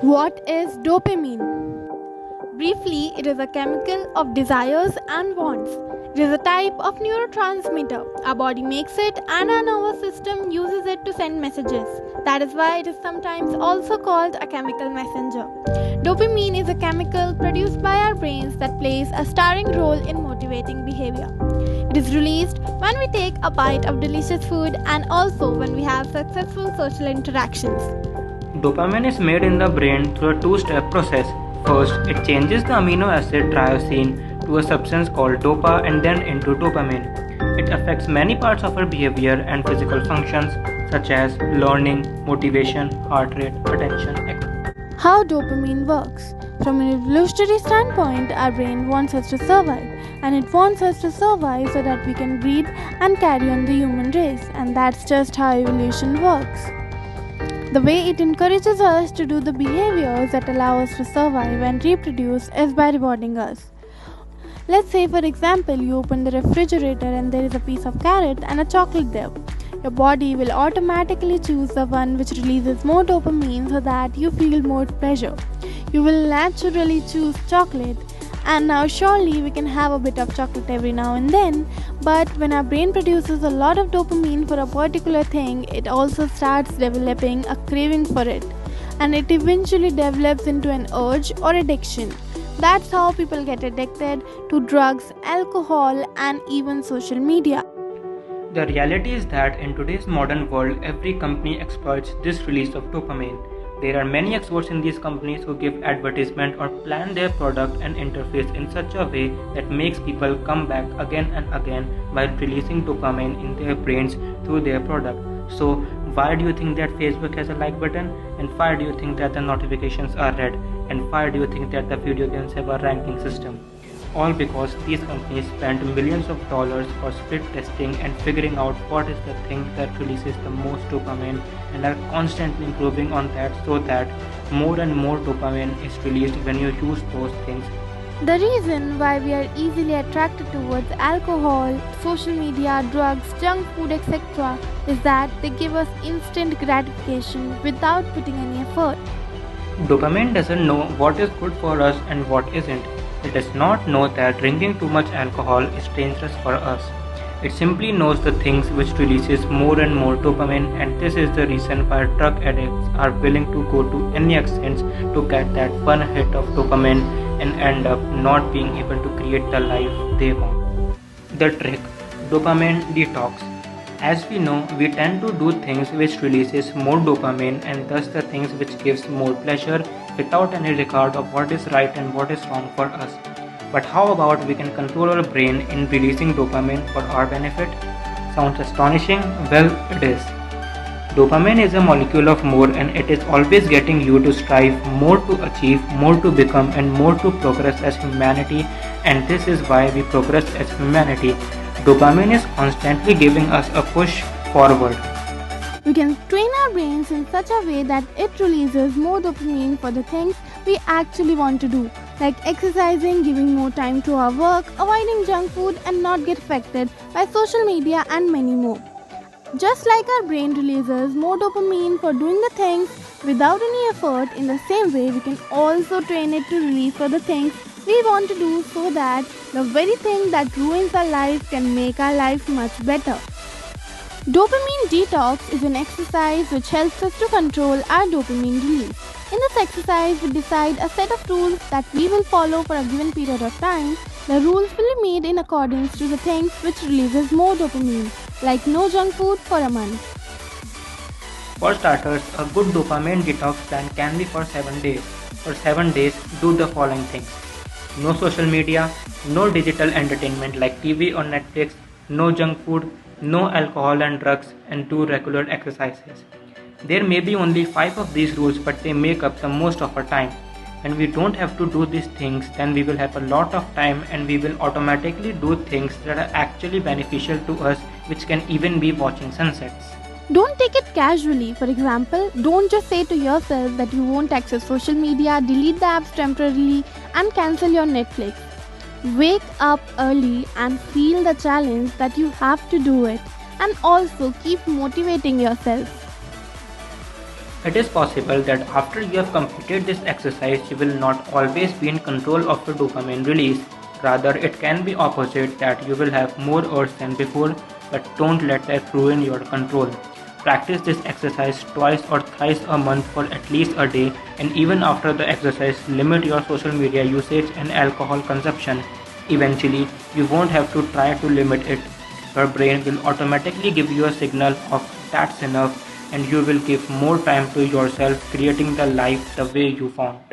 What is dopamine? Briefly, it is a chemical of desires and wants. It is a type of neurotransmitter. Our body makes it and our nervous system uses it to send messages. That is why it is sometimes also called a chemical messenger. Dopamine is a chemical produced by our brains that plays a starring role in motivating behavior. It is released when we take a bite of delicious food and also when we have successful social interactions. Dopamine is made in the brain through a two-step process. First, it changes the amino acid tyrosine to a substance called dopa and then into dopamine. It affects many parts of our behavior and physical functions such as learning, motivation, heart rate, attention, etc. How dopamine works. From an evolutionary standpoint, our brain wants us to survive, and it wants us to survive so that we can breed and carry on the human race, and that's just how evolution works. The way it encourages us to do the behaviors that allow us to survive and reproduce is by rewarding us. Let's say, for example, you open the refrigerator and there is a piece of carrot and a chocolate there. Your body will automatically choose the one which releases more dopamine so that you feel more pleasure. You will naturally choose chocolate. And now, surely, we can have a bit of chocolate every now and then, but when our brain produces a lot of dopamine for a particular thing, it also starts developing a craving for it, and it eventually develops into an urge or addiction. That's how people get addicted to drugs, alcohol, and even social media. The reality is that in today's modern world, every company exploits this release of dopamine. There are many experts in these companies who give advertisement or plan their product and interface in such a way that makes people come back again and again by releasing dopamine in their brains through their product. So why do you think that Facebook has a like button? And why do you think that the notifications are red? And why do you think that the video games have a ranking system? All because these companies spend millions of dollars for split testing and figuring out what is the thing that releases the most dopamine and are constantly improving on that so that more and more dopamine is released when you use those things. The reason why we are easily attracted towards alcohol, social media, drugs, junk food, etc. is that they give us instant gratification without putting any effort. Dopamine doesn't know what is good for us and what isn't. It does not know that drinking too much alcohol is dangerous for us. It simply knows the things which releases more and more dopamine, and this is the reason why drug addicts are willing to go to any extents to get that one hit of dopamine and end up not being able to create the life they want. The trick: dopamine detox. As we know, we tend to do things which releases more dopamine and thus the things which gives more pleasure without any regard of what is right and what is wrong for us. But how about we can control our brain in releasing dopamine for our benefit? Sounds astonishing? Well, it is. Dopamine is a molecule of more and it is always getting you to strive more, to achieve more, to become and more, to progress as humanity, and this is why we progress as humanity. Dopamine is constantly giving us a push forward. We can train our brains in such a way that it releases more dopamine for the things we actually want to do, like exercising, giving more time to our work, avoiding junk food, and not get affected by social media and many more. Just like our brain releases more dopamine for doing the things without any effort, in the same way we can also train it to release for the things we want to do so that the very thing that ruins our life can make our life much better. Dopamine detox is an exercise which helps us to control our dopamine release. In this exercise, we decide a set of rules that we will follow for a given period of time. The rules will be made in accordance to the things which releases more dopamine, like no junk food for a month. For starters, a good dopamine detox plan can be for 7 days. For 7 days, do the following things: no social media, no digital entertainment like TV or Netflix, no junk food, no alcohol and drugs, and do regular exercises. There may be only 5 of these rules, but they make up the most of our time. When we don't have to do these things, then we will have a lot of time and we will automatically do things that are actually beneficial to us, which can even be watching sunsets. Don't take it casually. For example, don't just say to yourself that you won't access social media, delete the apps temporarily, and cancel your Netflix. Wake up early and feel the challenge that you have to do it, and also keep motivating yourself. It is possible that after you have completed this exercise, you will not always be in control of your dopamine release. Rather, it can be opposite that you will have more urge than before, but don't let that ruin your control. Practice this exercise twice or thrice a month for at least a day, and even after the exercise, limit your social media usage and alcohol consumption. Eventually, you won't have to try to limit it. Your brain will automatically give you a signal of that's enough, and you will give more time to yourself creating the life the way you want.